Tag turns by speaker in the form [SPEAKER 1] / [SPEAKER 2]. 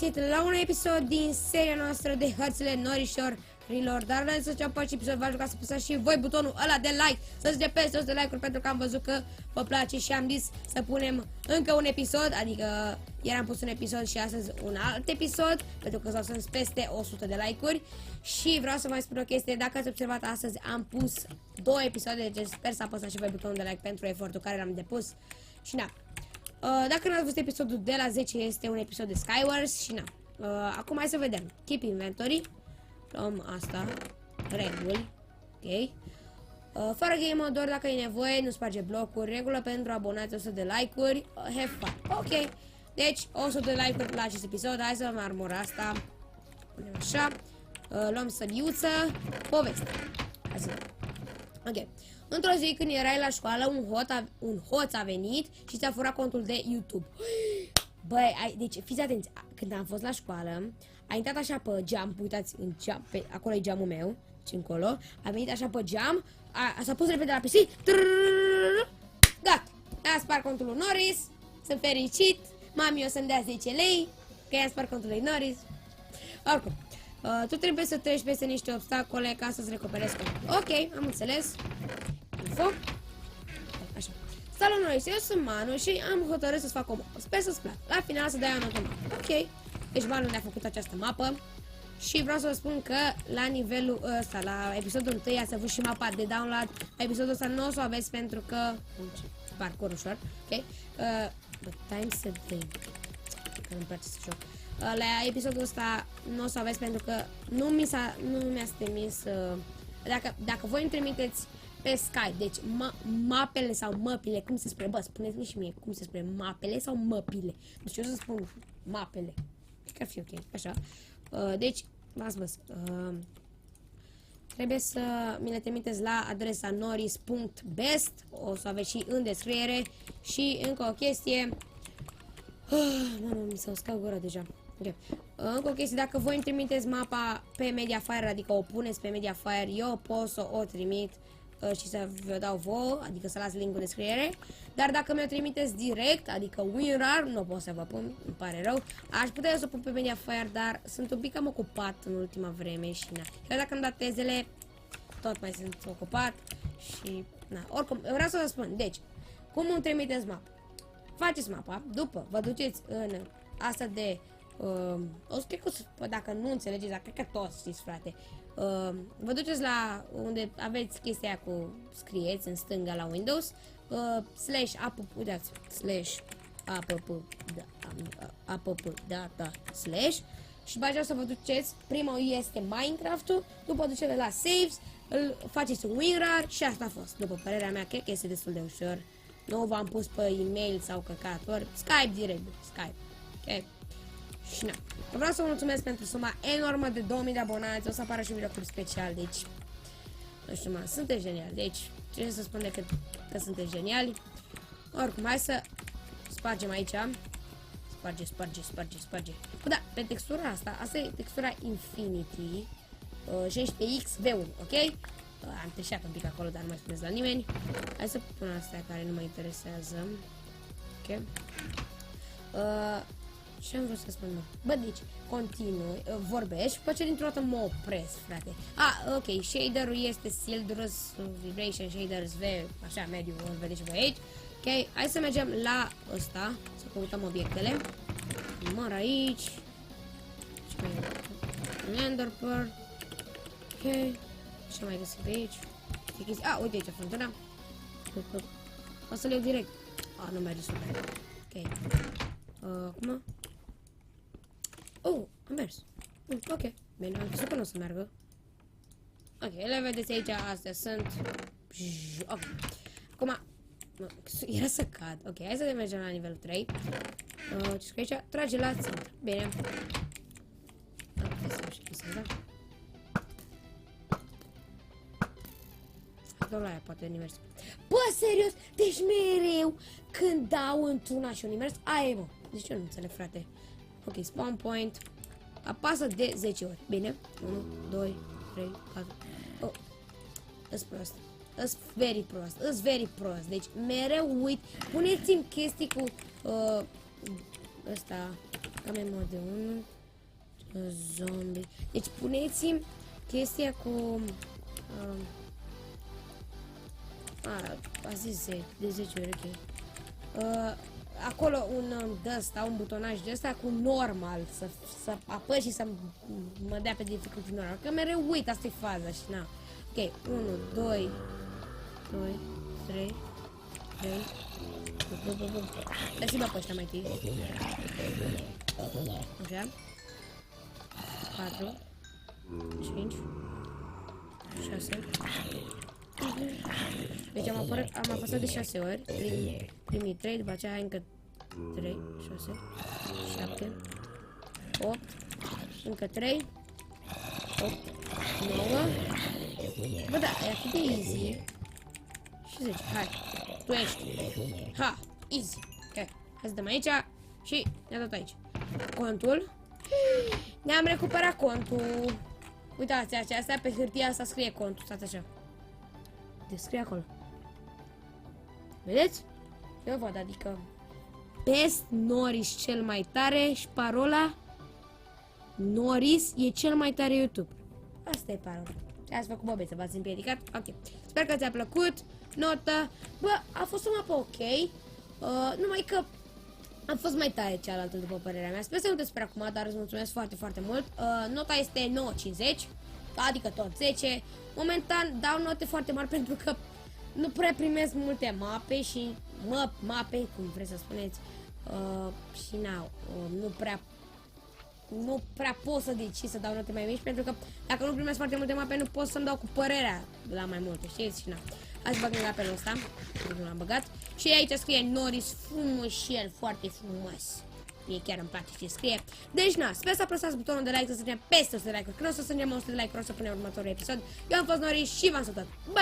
[SPEAKER 1] găsit la un episod din seria noastră de hărțile norișorilor. Dar înainte să începem pe episod, v-aș ruga să apăsați și voi butonul ăla de like, să se peste 100 de like-uri, pentru că am văzut că vă place și am zis să punem încă un episod. Adică ieri am pus un episod și astăzi un alt episod, pentru că s-au strâns peste 100 de like-uri. Și vreau să mai spun o chestie: dacă ați observat, astăzi am pus 2 episoade, deci sper să apăsați și voi butonul de like pentru efortul care l-am depus. Și na, dacă nu ați văzut episodul de la 10, este un episod de Skywars. Și na, acum hai să vedem. Keep inventory. Luăm asta. Reguli. Ok. Fără game mode, doar dacă e nevoie, nu sparge blocuri. Regulă pentru abonați, 100 de like-uri. Have fun. Ok. Deci 100 de like-uri la acest episod. Hai să luăm armura asta. Punem așa. Luăm săbiuță. Poveste. Hai să vedem. Ok. Într-o zi, când erai la școală, un hoț a venit și ți-a furat contul de YouTube. Băi, deci fiți atenți, când am fost la școală, a intrat așa pe geam, uitați, în geam, acolo e geamul meu, și încolo, a venit așa pe geam, s-a pus repede la PC, gata, a spart contul lui Norris, sunt fericit, mami o să-mi dea 10 lei, că i-am spart contul lui Norris. Oricum, tu trebuie să treci peste niște obstacole ca să-ți recuperezi contul. Ok, am înțeles. Info. Așa. Salut, Norris, eu sunt Manu și am hotărât să-ți fac o mapă. Sper să-ți placă. La final să dai un automat. Ok. Deci Manu ne-a făcut această mapă. Și vreau să vă spun că la nivelul ăsta, la episodul 1, ați avut și mapa de download. La episodul ăsta nu o să o aveți pentru că... parcur ușor. Ok. But time să dai. Că nu-mi place să joc. La episodul ăsta nu o să aveți pentru că nu mi-ați trimis... Dacă voi îmi trimiteți pe Skype, deci mapele sau măpile, cum se spune? Bă, spuneți-mi și mie cum se spune, mapele sau măpile. Deci eu să spun mapele. Cred că ar fi ok, așa. Deci, v-ați văzut. Trebuie să mi le trimiteți la adresa noris.best. O să aveți și în descriere. Și încă o chestie. Mi s-a uscat gura deja. Okay. Încă o chestie, dacă voi îmi trimiteți mapa pe Mediafire, adică o puneți pe Mediafire, eu pot să o trimit și să vă dau vouă, adică să las link în descriere. Dar dacă mi-o trimiteți direct, adică WinRAR, nu pot să vă pun, îmi pare rău. Aș putea să o pun pe Mediafire, dar sunt un pic cam ocupat în ultima vreme și na. Chiar dacă îmi dat tezele, tot mai sunt ocupat și na. Oricum, vreau să vă spun, deci, cum îmi trimiteți mapa? Faceți mapa, după vă duceți în asta de... o să cred că, dacă nu înțelegeți, dar cred că toți știți, frate. Vă duceți la unde aveți chestia aia cu scrieți în stânga la Windows, slash app, uitați, slash app data slash, și după aceea să vă duceți, primul este Minecraft-ul, după duceți la saves, îl faceți un WinRAR și asta a fost. După părerea mea, cred că este destul de ușor. Nu v-am pus pe e-mail sau căcator, Skype direct, Skype. Ok. Și na, vreau să vă mulțumesc pentru suma enormă de 2000 de abonați. O să apară și un videoclip special, deci nu știu, mă, sunteți geniali. Deci, ce să spun decât că sunteți geniali. Oricum, hai să spargem aici. Sparge. Da, pe textura asta e textura Infinity 16X V1, ok? Am trișat un pic acolo, dar nu mai spuneți la nimeni. Hai să pun astea care nu mă interesează. Ok. Ce am vrut să spun? Bă, deci, continui, vorbești, după ce dintr-o dată mă opresc, frate. Ok, shader-ul este Sildrus, Vibration Shaders V, așa, mediu, o vedeți și voi aici. Ok, hai să mergem la ăsta, să căutăm obiectele. Măr aici. Ce mai e? Lander Pearl. Ok, ce mai găsim pe aici? Uite aici, fântâna. O să le iau direct. Nu merge super. Ok. Acum? Am mers. Ok. Bine, am crezut că nu o să meargă. Ok, le vedeți aici, astea sunt. Ok. Acum, era să cad. Ok, hai să mergem la nivelul 3. Ce scrie aici? Trage la țintă. Bine. Hai să și chestia asta. Doar la aia poate univers. Bă, serios? Deci mereu când dau într-una și univers, aia e, bă. Deci eu nu înțeleg, frate. Ok, spawn point. Apasă de 10 ori. Bine. 1, 2, 3, 4. Îs prost. Îs very prost. Deci mereu uit. Puneți-mi chestii cu ăsta. Cam e mod de 1. Zombie. Deci puneți-mi chestia cu... a zis de 10 ori, ok. Acolo un butonaj de ăsta cu normal, să apăs și să mă dea pe dificultate normal. Că mereu uit, asta e faza și na. Ok, 1, 2, 3, 3. Dați-mă pe ăștia mai întâi. Așa. 4, 5, 6. Deci am apăsat de 6 ori. Primii 3, după aceea încă 3, 6, 7, 8, încă 3, 8, 9. Bă, da, e atât de easy. Și 10, hai, tu ești. Ha, easy. Ok, hai să dăm aici și ne-a dat aici. Contul. Ne-am recuperat contul. Uitați, astea pe hârtia asta scrie contul, stați așa. Scrie acolo. Vedeți? Eu văd, adică Best Norris cel mai tare și parola Norris e cel mai tare YouTube. Asta e parola. Și ați făcut bobeță, v-ați împiedicat? Ok. Sper că ți-a plăcut. Notă. Bă, a fost o mapă ok. Numai că a fost mai tare cealaltă, după părerea mea. Sper să nu te speri acum, dar îți mulțumesc foarte, foarte mult. Nota este 9,50. Adică tot 10. Momentan dau note foarte mari pentru că nu prea primesc multe mape și mape, cum vreți să spuneți, și nu prea pot să decid să dau note mai mici, pentru că dacă nu primesc foarte multe mape nu pot să-mi dau cu părerea la mai multe, știți? Și na. Azi băgăm la apelul ăsta, nu l-am băgat. Și aici scrie Norris frumos și el, foarte frumos. Mie chiar îmi place ce scrie. Deci na, sper să apăsați butonul de like, să strângem peste 100 de like-uri. Când o să strângem 100 de like-uri, o să punem următorul episod. Eu am fost Norris și v-am salutat.